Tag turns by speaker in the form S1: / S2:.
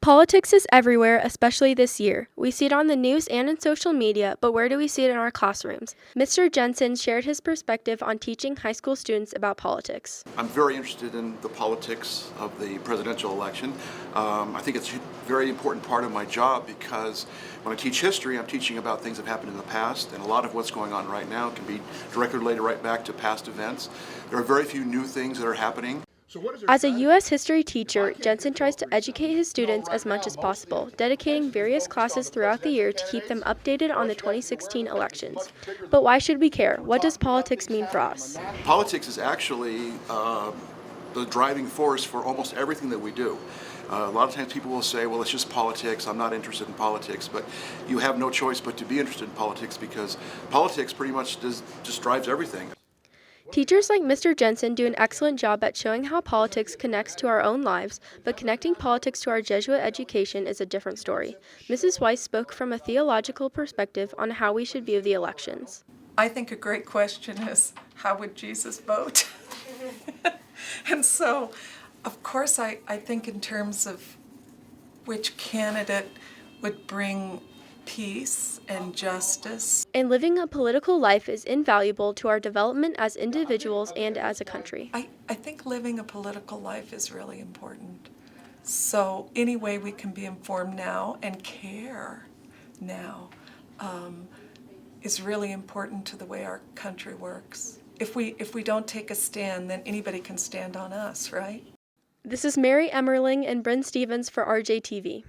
S1: Politics is everywhere, especially this year. We see it on the news and in social media, but where do we see it in our classrooms? Mr. Jensen shared his perspective on teaching high school students about politics.
S2: I'm very interested in the politics of the presidential election. I think it's a very important part of my job because when I teach history, I'm teaching about things that happened in the past, and a lot of what's going on right now can be directly related right back to past events. There are very few new things that are happening.
S1: As a U.S. history teacher, Jensen tries to educate his students as much as possible, dedicating various classes throughout the year to keep them updated on the 2016 elections. But why should we care? What does politics mean for us?
S2: Politics is actually the driving force for almost everything that we do. A lot of times people will say, well, it's just politics, I'm not interested in politics, but you have no choice but to be interested in politics because politics pretty much just drives everything.
S1: Teachers like Mr. Jensen do an excellent job at showing how politics connects to our own lives, but connecting politics to our Jesuit education is a different story. Mrs. Weiss spoke from a theological perspective on how we should view the elections.
S3: I think a great question is, how would Jesus vote? And so, of course, I think in terms of which candidate would bring peace and justice.
S1: And living a political life is invaluable to our development as individuals and as a country.
S3: I think living a political life is really important. So any way we can be informed now and care now is really important to the way our country works. If we don't take a stand, then anybody can stand on us, right?
S1: This is Mary Emmerling and Bryn Stevens for RJTV.